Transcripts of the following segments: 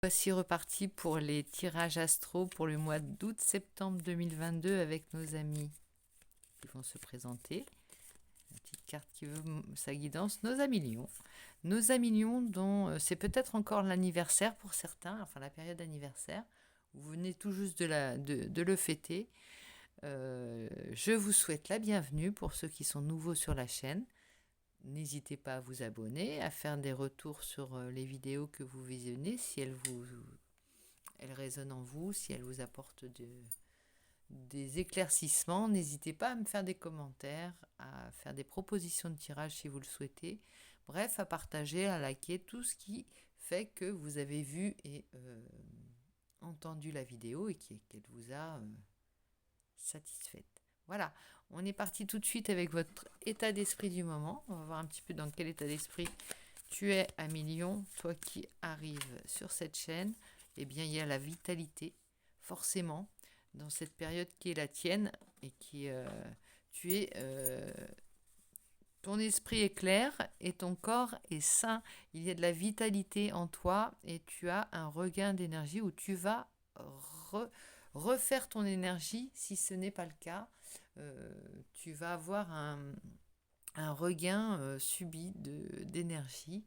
Voici reparti pour les tirages astro pour le mois d'août-septembre 2022 avec nos amis qui vont se présenter. La petite carte qui veut sa guidance, nos amis Lions. Nos amis Lions dont c'est peut-être encore l'anniversaire pour certains, enfin la période anniversaire. Vous venez tout juste de le fêter. Je vous souhaite la bienvenue pour ceux qui sont nouveaux sur la chaîne. N'hésitez pas à vous abonner, à faire des retours sur les vidéos que vous visionnez si elles résonnent en vous, si elles vous apportent des éclaircissements. N'hésitez pas à me faire des commentaires, à faire des propositions de tirage si vous le souhaitez. Bref, à partager, à liker tout ce qui fait que vous avez vu et entendu la vidéo et qu'elle vous a satisfaite. Voilà, on est parti tout de suite avec votre état d'esprit du moment. On va voir un petit peu dans quel état d'esprit tu es, ami Lion. Toi qui arrives sur cette chaîne, eh bien, il y a la vitalité, forcément, dans cette période qui est la tienne et qui ton esprit est clair et ton corps est sain. Il y a de la vitalité en toi et tu as un regain d'énergie où tu vas refaire ton énergie si ce n'est pas le cas. Tu vas avoir un regain subit d'énergie.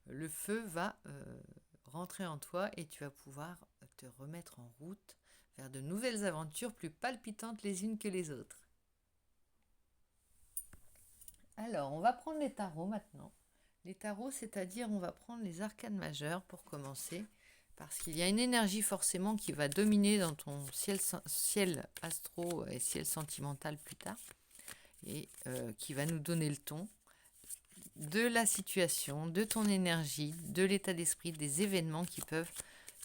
Le feu va rentrer en toi et tu vas pouvoir te remettre en route vers de nouvelles aventures plus palpitantes les unes que les autres. Alors, on va prendre les tarots maintenant. Les tarots, c'est-à-dire on va prendre les arcanes majeures pour commencer, parce qu'il y a une énergie forcément qui va dominer dans ton ciel astro et ciel sentimental plus tard, et qui va nous donner le ton de la situation, de ton énergie, de l'état d'esprit, des événements qui peuvent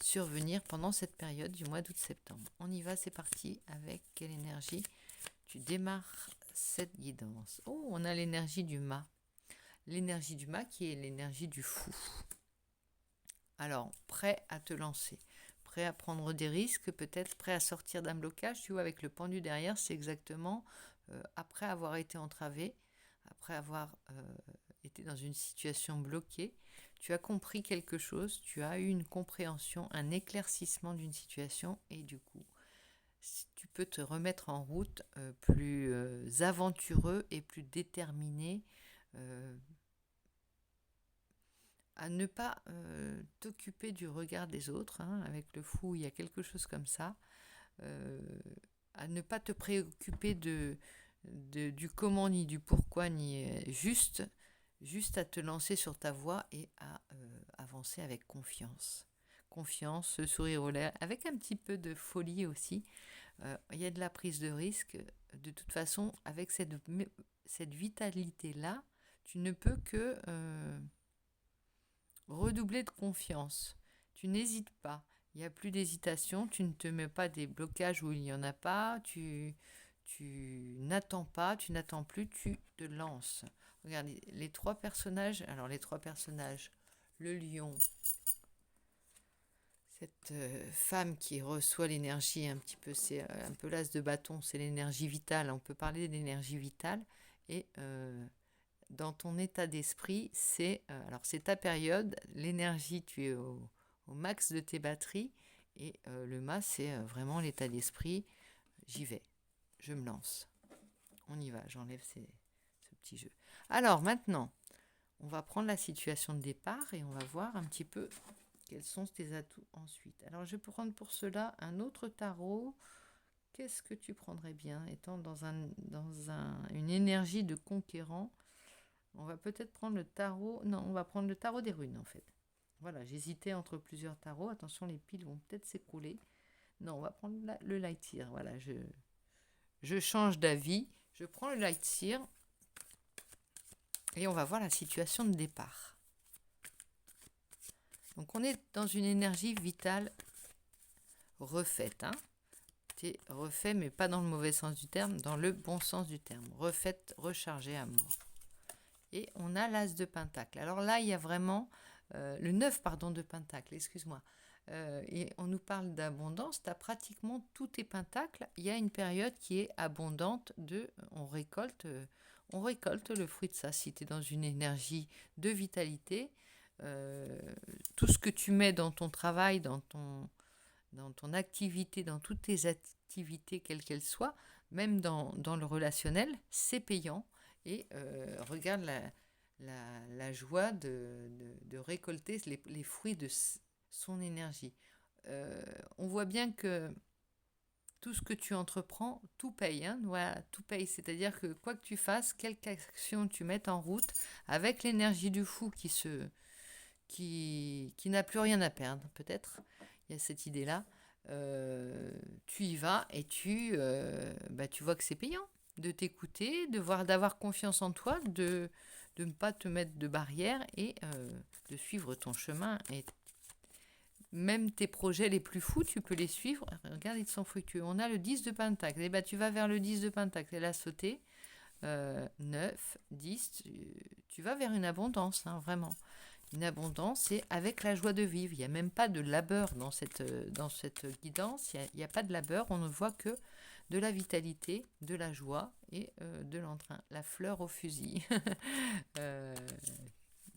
survenir pendant cette période du mois d'août-septembre. On y va, c'est parti. Avec quelle énergie tu démarres cette guidance? Oh, on a l'énergie du mât. L'énergie du mât qui est l'énergie du fou. Alors, prêt à te lancer, prêt à prendre des risques, peut-être prêt à sortir d'un blocage. Tu vois, avec le pendu derrière, c'est exactement après avoir été entravé, après avoir été dans une situation bloquée, tu as compris quelque chose, tu as eu une compréhension, un éclaircissement d'une situation et du coup, tu peux te remettre en route plus aventureux et plus déterminé à ne pas t'occuper du regard des autres. Avec le fou, il y a quelque chose comme ça. À ne pas te préoccuper du comment, ni du pourquoi, ni juste à te lancer sur ta voie et à avancer avec confiance. Confiance, ce sourire aux lèvres, avec un petit peu de folie aussi. Il y a de la prise de risque. De toute façon, avec cette vitalité-là, tu ne peux que redoubler de confiance. Tu n'hésites pas. Il n'y a plus d'hésitation. Tu ne te mets pas des blocages où il n'y en a pas. Tu n'attends pas. Tu n'attends plus. Tu te lances. Regardez, les trois personnages. Alors, les trois personnages. Le lion. Cette femme qui reçoit l'énergie un petit peu, c'est un peu l'as de bâton, c'est l'énergie vitale. On peut parler d'énergie vitale. Et dans ton état d'esprit, c'est ta période, l'énergie, tu es au max de tes batteries, et le mât, c'est vraiment l'état d'esprit, j'y vais, je me lance, on y va, j'enlève ce petit jeu. Alors maintenant, on va prendre la situation de départ et on va voir un petit peu quels sont tes atouts ensuite. Alors je vais prendre pour cela un autre tarot. Qu'est-ce que tu prendrais bien, étant dans une énergie de conquérant? On va peut-être prendre le tarot. Non, on va prendre le tarot des runes en fait. Voilà, j'hésitais entre plusieurs tarots. Attention, les piles vont peut-être s'écrouler. Non, on va prendre le light seer. Voilà, je change d'avis. Je prends le light seer et on va voir la situation de départ. Donc on est dans une énergie vitale refaite. C'est refait, mais pas dans le mauvais sens du terme, dans le bon sens du terme. Refaite, rechargée à mort. Et on a l'as de pentacle. Alors là, il y a vraiment le 9 de pentacle, excuse-moi. Et on nous parle d'abondance. Tu as pratiquement tous tes pentacles. Il y a une période qui est abondante on récolte le fruit de ça. Si tu es dans une énergie de vitalité, tout ce que tu mets dans ton travail, dans ton activité, dans toutes tes activités, quelles qu'elles soient, même dans le relationnel, c'est payant. Et regarde la joie de récolter les fruits de son énergie. On voit bien que tout ce que tu entreprends, tout paye. Hein, voilà, tout paye. C'est-à-dire que quoi que tu fasses, quelque action tu mettes en route, avec l'énergie du fou qui n'a plus rien à perdre, peut-être. Il y a cette idée-là. Tu y vas et tu vois que c'est payant de t'écouter, d'avoir confiance en toi, de ne pas te mettre de barrière et de suivre ton chemin. Et même tes projets les plus fous, tu peux les suivre. Regarde, ils sont fructueux. On a le 10 de Pentacle. Et ben, tu vas vers le 10 de Pentacle. Elle a sauté. 9, 10. Tu vas vers une abondance, hein, vraiment. Une abondance, et avec la joie de vivre. Il n'y a même pas de labeur dans cette guidance. Il n'y a pas de labeur. On ne voit que de la vitalité, de la joie et de l'entrain. La fleur au fusil.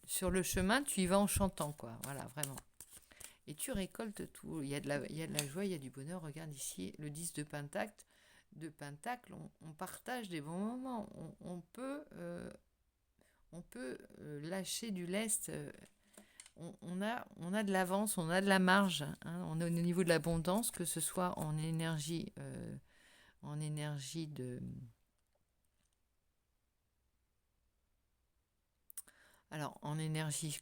Sur le chemin, tu y vas en chantant, quoi. Voilà, vraiment. Et tu récoltes tout. Il y a de la joie, il y a du bonheur. Regarde ici, le 10 de Pentacle, on partage des bons moments. On peut lâcher du lest. On a de l'avance, on a de la marge. Hein, on est au niveau de l'abondance, que ce soit en énergie de... Alors, en énergie,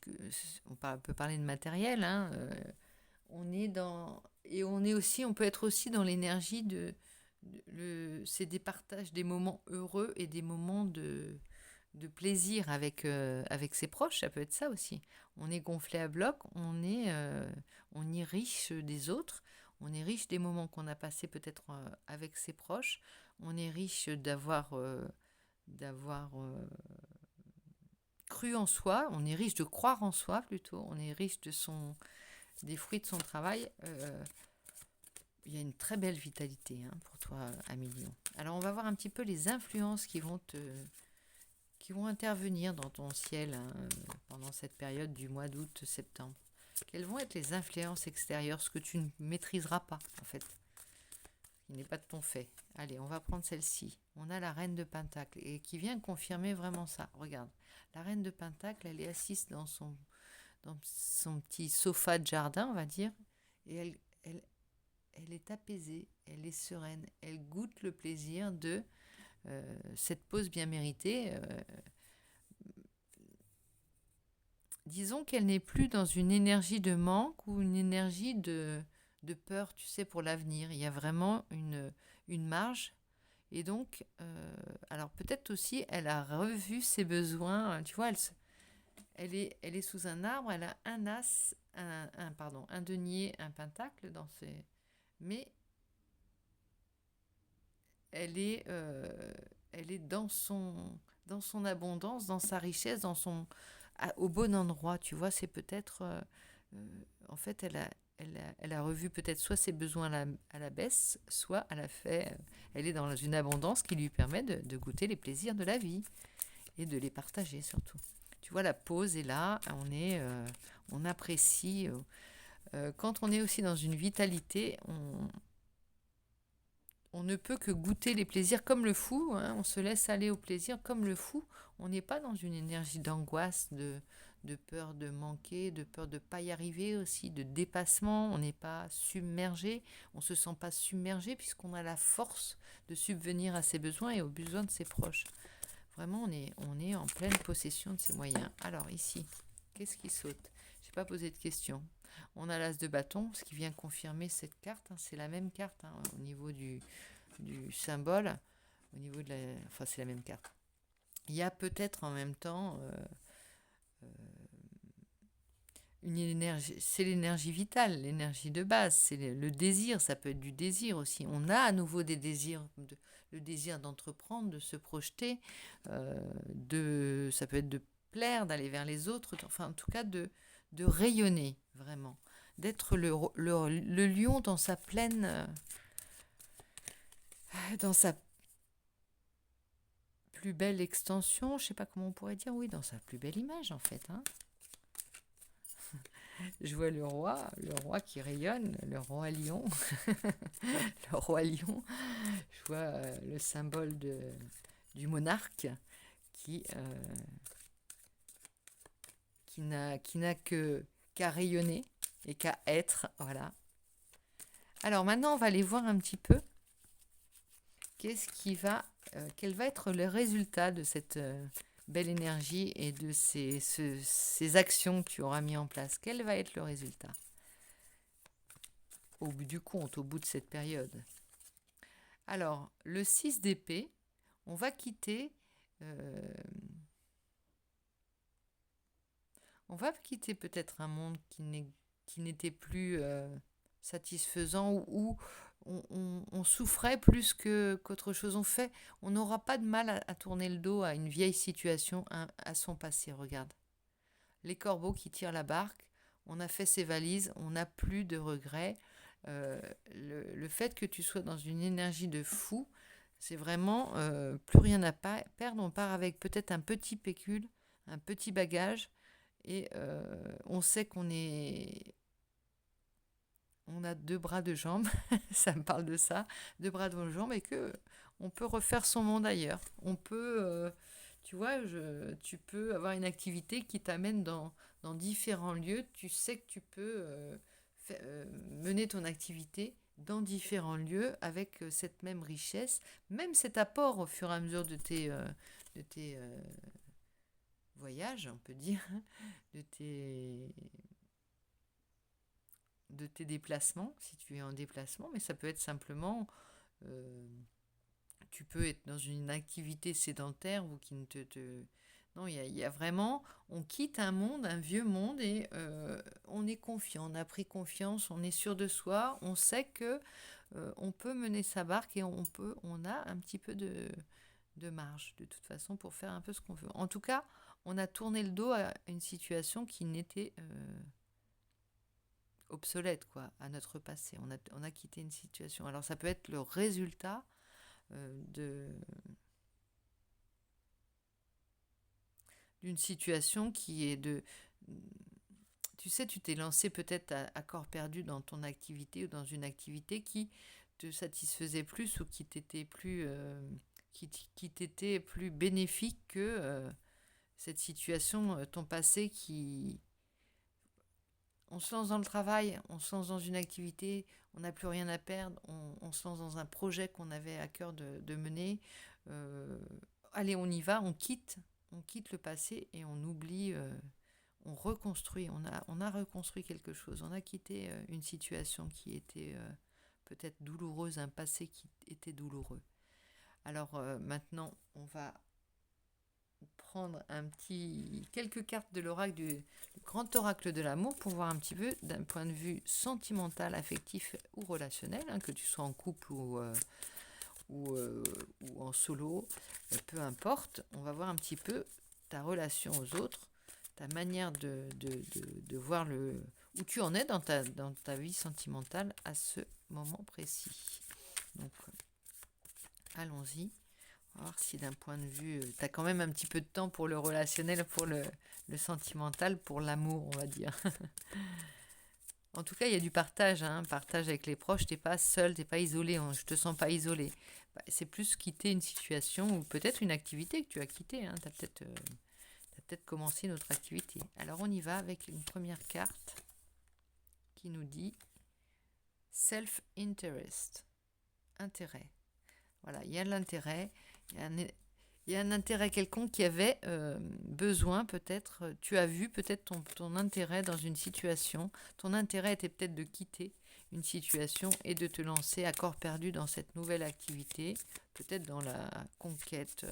on peut parler de matériel, hein, on peut être aussi dans l'énergie c'est des partages, des moments heureux et des moments de plaisir avec ses proches, ça peut être ça aussi. On est gonflé à bloc, on est riche des autres, on est riche des moments qu'on a passés peut-être avec ses proches, on est riche d'avoir cru en soi, on est riche de croire en soi plutôt, on est riche des fruits de son travail. Il y a une très belle vitalité, hein, pour toi, Amélion. Alors on va voir un petit peu les influences qui vont intervenir dans ton ciel, hein, pendant cette période du mois d'août-septembre. Quelles vont être les influences extérieures, ce que tu ne maîtriseras pas, en fait, qui n'est pas de ton fait. Allez, on va prendre celle-ci. On a la reine de Pentacle, et qui vient confirmer vraiment ça. Regarde, la reine de Pentacle, elle est assise dans son petit sofa de jardin, on va dire, et elle est apaisée, elle est sereine, elle goûte le plaisir de cette pause bien méritée. Disons qu'elle n'est plus dans une énergie de manque ou une énergie de peur, tu sais, pour l'avenir. Il y a vraiment une marge. Et donc, alors peut-être aussi, elle a revu ses besoins. Tu vois, elle est sous un arbre, elle a un as, un denier, un pentacle mais elle est dans son abondance, dans sa richesse, au bon endroit. Tu vois, c'est peut-être, en fait, elle a revu peut-être soit ses besoins à la baisse, soit elle est dans une abondance qui lui permet de goûter les plaisirs de la vie et de les partager surtout. Tu vois, la pause est là, on apprécie. Quand on est aussi dans une vitalité, on ne peut que goûter les plaisirs comme le fou, hein, on se laisse aller au plaisir comme le fou. On n'est pas dans une énergie d'angoisse, de peur de manquer, de peur de ne pas y arriver aussi, de dépassement. On n'est pas submergé, on ne se sent pas submergé puisqu'on a la force de subvenir à ses besoins et aux besoins de ses proches. Vraiment, on est en pleine possession de ses moyens. Alors ici, qu'est-ce qui saute? Je n'ai pas posé de question. On a l'as de bâton, ce qui vient confirmer cette carte. Hein, c'est la même carte, hein, au niveau du symbole. Au niveau enfin, c'est la même carte. Il y a peut-être en même temps une énergie. C'est l'énergie vitale, l'énergie de base. C'est le désir. Ça peut être du désir aussi. On a à nouveau des désirs. Le désir d'entreprendre, de se projeter. Ça peut être de plaire, d'aller vers les autres. Enfin, en tout cas, de rayonner, vraiment. D'être le lion dans sa pleine... dans sa plus belle extension, je sais pas comment on pourrait dire, oui, dans sa plus belle image, en fait. Hein. Je vois le roi qui rayonne, le roi lion. Le roi lion. Je vois le symbole du monarque qui, qui n'a qu'à rayonner et qu'à être. Voilà. Alors maintenant, on va aller voir un petit peu quel va être le résultat de cette belle énergie et de ces actions que tu auras mis en place. Quel va être le résultat au bout du compte, au bout de cette période? Alors, le 6 d'épée, on va quitter... on va quitter peut-être un monde qui n'était plus satisfaisant ou on souffrait plus qu'autre chose. On n'aura pas de mal à tourner le dos à une vieille situation, à son passé. Regarde, les corbeaux qui tirent la barque, on a fait ses valises, on n'a plus de regrets. Le fait que tu sois dans une énergie de fou, c'est vraiment plus rien à perdre. On part avec peut-être un petit pécule, un petit bagage, et on sait on a deux bras, deux jambes, ça me parle de ça, deux bras, deux jambes, et que on peut refaire son monde ailleurs. On peut, tu vois, tu peux avoir une activité qui t'amène dans différents lieux. Tu sais que tu peux mener ton activité dans différents lieux avec cette même richesse, même cet apport au fur et à mesure de tes voyages, on peut dire, de tes déplacements, si tu es en déplacement, mais ça peut être simplement, tu peux être dans une activité sédentaire ou qui ne Non, il y a vraiment, on quitte un monde, un vieux monde, et on est confiant, on a pris confiance, on est sûr de soi, on sait que on peut mener sa barque et on a un petit peu de marge, de toute façon, pour faire un peu ce qu'on veut. En tout cas, on a tourné le dos à une situation qui n'était obsolète, quoi, à notre passé. On a quitté une situation. Alors ça peut être le résultat d'une situation qui est de... Tu sais, tu t'es lancé peut-être à corps perdu dans ton activité ou dans une activité qui te satisfaisait plus ou qui t'était plus, qui t'était plus bénéfique que cette situation, ton passé qui... On se lance dans le travail, on se lance dans une activité, on n'a plus rien à perdre, on se lance dans un projet qu'on avait à cœur de mener. Allez, on y va, on quitte le passé et on oublie, on reconstruit, on a reconstruit quelque chose, on a quitté une situation qui était peut-être douloureuse, un passé qui était douloureux. Alors maintenant, on va prendre quelques cartes de l'oracle du grand oracle de l'amour pour voir un petit peu d'un point de vue sentimental, affectif ou relationnel, que tu sois en couple ou en solo, peu importe. On va voir un petit peu ta relation aux autres, ta manière de voir où tu en es dans ta vie sentimentale à ce moment précis. Donc, allons-y. On va voir si d'un point de vue, tu as quand même un petit peu de temps pour le relationnel, pour le sentimental, pour l'amour, on va dire. En tout cas, il y a du partage, partage avec les proches, t'es pas seul, t'es pas isolé, je te sens pas isolé. C'est plus quitter une situation ou peut-être une activité que tu as quittée, tu as peut-être commencé une autre activité. Alors on y va avec une première carte qui nous dit self-interest, intérêt. Voilà, il y a de l'intérêt, il y a un intérêt quelconque qui avait besoin peut-être, tu as vu peut-être ton intérêt dans une situation, ton intérêt était peut-être de quitter une situation et de te lancer à corps perdu dans cette nouvelle activité, peut-être dans la conquête.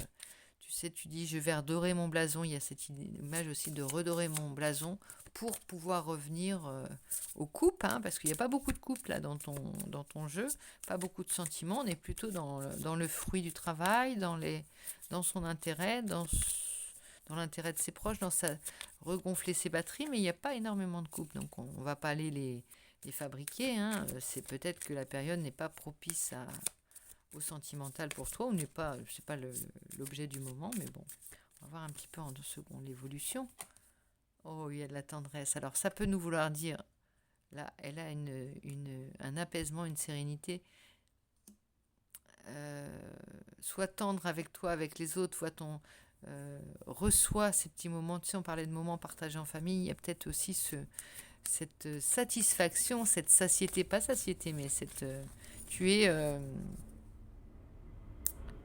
Tu sais, tu dis je vais redorer mon blason, il y a cette image aussi de redorer mon blason pour pouvoir revenir aux coupes, parce qu'il n'y a pas beaucoup de coupes là dans ton jeu, pas beaucoup de sentiments, on est plutôt dans le fruit du travail, dans son intérêt, dans l'intérêt de ses proches, dans regonfler ses batteries, mais il n'y a pas énormément de coupes, donc on ne va pas aller les fabriquer, c'est peut-être que la période n'est pas propice au sentimental pour toi, ou c'est pas l'objet du moment, mais bon, on va voir un petit peu en 2 secondes l'évolution. Oh, il y a de la tendresse. Alors, ça peut nous vouloir dire, là, elle a un apaisement, une sérénité. Sois tendre avec toi, avec les autres, reçois ces petits moments. Tu sais, on parlait de moments partagés en famille. Il y a peut-être aussi cette satisfaction, cette satiété, pas satiété, mais tu es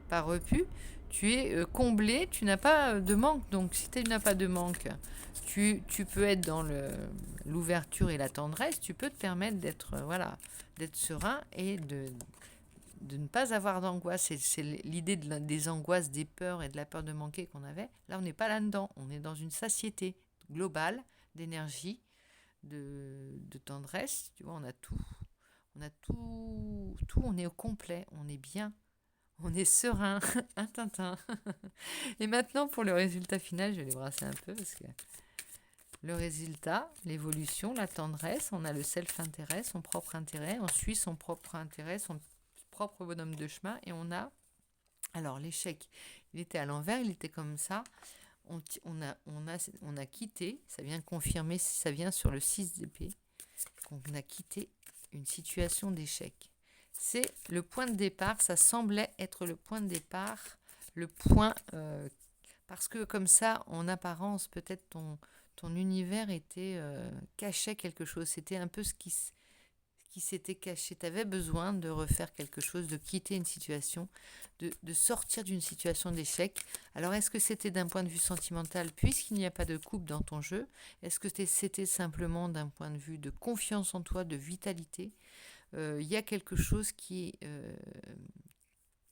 pas repu, tu es comblé, tu n'as pas de manque. Donc, si tu n'as pas de manque, tu peux être dans l'ouverture et la tendresse. Tu peux te permettre d'être serein et de ne pas avoir d'angoisse. C'est l'idée des angoisses, des peurs et de la peur de manquer qu'on avait. Là, on n'est pas là-dedans. On est dans une satiété globale d'énergie, de tendresse. Tu vois, on a tout. On a tout, on est au complet. On est bien. On est serein. Un Tintin. Et maintenant, pour le résultat final, je vais les brasser un peu parce que le résultat, l'évolution, la tendresse, on a le self-intérêt, son propre intérêt. On suit son propre intérêt, son propre bonhomme de chemin. Et on a, alors l'échec, il était à l'envers, il était comme ça. On a quitté, ça vient confirmer, ça vient sur le 6 d'épée, qu'on a quitté une situation d'échec. C'est le point de départ, ça semblait être le point de départ, le point, parce que comme ça, en apparence, peut-être ton univers cachait quelque chose. C'était un peu ce qui s'était caché. Tu avais besoin de refaire quelque chose, de quitter une situation, de sortir d'une situation d'échec. Alors, est-ce que c'était d'un point de vue sentimental, puisqu'il n'y a pas de couple dans ton jeu? Est-ce que c'était simplement d'un point de vue de confiance en toi, de vitalité? Il y a quelque chose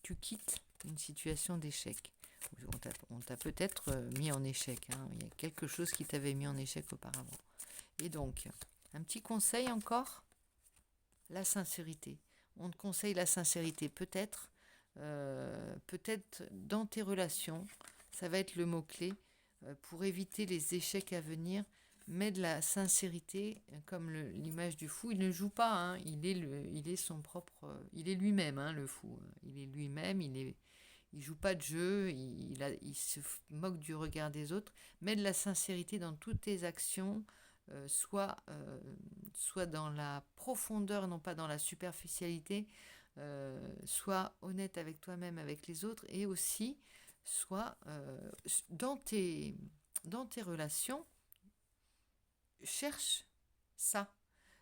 tu quittes une situation d'échec. On t'a peut-être mis en échec. Hein. Il y a quelque chose qui t'avait mis en échec auparavant. Et donc, un petit conseil encore, la sincérité. On te conseille la sincérité, peut-être dans tes relations, ça va être le mot-clé, pour éviter les échecs à venir. Mais de la sincérité, comme l'image du fou, il ne joue pas, hein, il est son propre, il est lui-même, hein, le fou. Il est lui-même, il joue pas de jeu, il se moque du regard des autres. Mais de la sincérité dans toutes tes actions, soit dans la profondeur, non pas dans la superficialité, sois honnête avec toi-même, avec les autres, et aussi soit dans tes relations, cherche ça,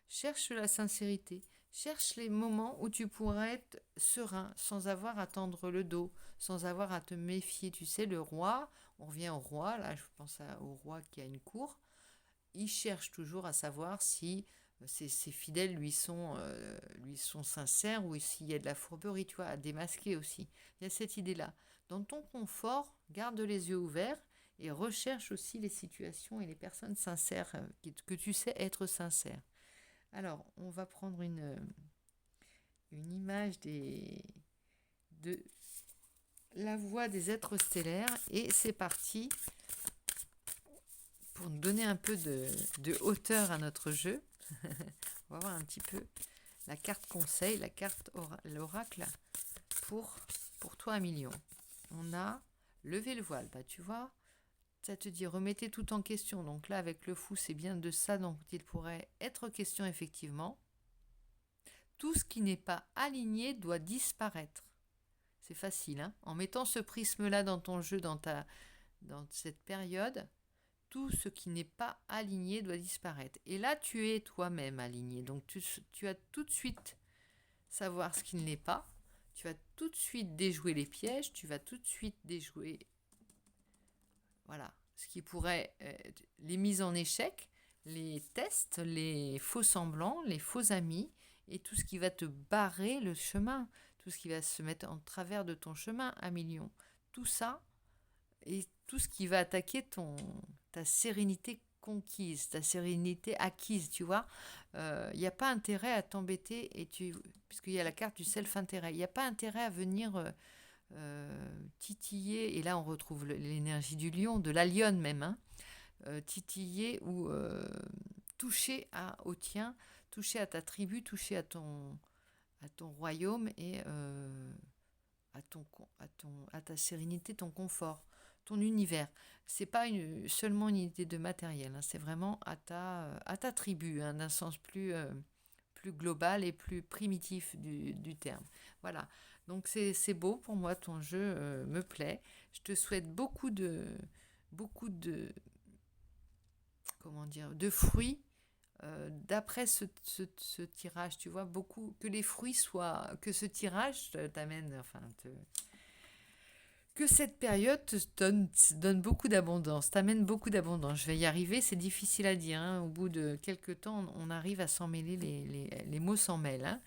cherche la sincérité, cherche les moments où tu pourrais être serein, sans avoir à tendre le dos, sans avoir à te méfier. Tu sais, le roi, on revient au roi, là je pense au roi qui a une cour, il cherche toujours à savoir si ses fidèles lui sont sincères ou s'il y a de la fourberie, tu vois, à démasquer aussi. Il y a cette idée-là. Dans ton confort, garde les yeux ouverts et recherche aussi les situations et les personnes sincères, que tu sais être sincères. Alors, on va prendre une image de la voix des êtres stellaires et c'est parti pour nous donner un peu de hauteur à notre jeu. On va voir un petit peu la carte conseil, la carte l'oracle pour toi, un million. On a levé le voile, bah tu vois, ça te dit remettez tout en question. Donc là, avec le fou, c'est bien de ça dont il pourrait être question effectivement. Tout ce qui n'est pas aligné doit disparaître. C'est facile, hein. En mettant ce prisme-là dans ton jeu, dans cette période, tout ce qui n'est pas aligné doit disparaître. Et là, tu es toi-même aligné. Donc, tu vas tout de suite savoir ce qui ne l'est pas. Tu vas tout de suite déjouer les pièges. Tu vas tout de suite déjouer, voilà, ce qui pourrait être les mises en échec, les tests, les faux semblants, les faux amis et tout ce qui va te barrer le chemin, tout ce qui va se mettre en travers de ton chemin, un million. Tout ça, et tout ce qui va attaquer ta sérénité conquise, ta sérénité acquise, tu vois. Il n'y a pas intérêt à t'embêter, puisqu'il y a la carte du self-intérêt, il n'y a pas intérêt à venir titiller, et là on retrouve l'énergie du lion, de la lionne même, hein, titiller ou toucher au tien, toucher à ta tribu, toucher à ton royaume et à ta sérénité, ton confort. ton univers. C'est pas seulement une idée de matériel, hein, c'est vraiment à ta tribu, hein, d'un sens plus global et plus primitif du terme. Voilà, donc c'est beau pour moi, ton jeu me plaît. Je te souhaite beaucoup de, comment dire, de fruits d'après ce tirage, tu vois, beaucoup, que les fruits soient, que ce tirage t'amène, enfin, que cette période donne beaucoup d'abondance, t'amène beaucoup d'abondance. Je vais y arriver, c'est difficile à dire, hein. Au bout de quelques temps, on arrive à s'en mêler, les mots s'en mêlent, hein.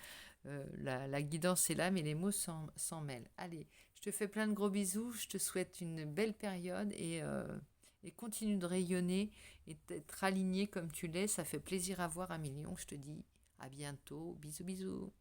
La guidance est là, mais les mots s'en mêlent. Allez, je te fais plein de gros bisous, je te souhaite une belle période et continue de rayonner et d'être aligné comme tu l'es. Ça fait plaisir à voir, un million. Je te dis à bientôt. Bisous, bisous.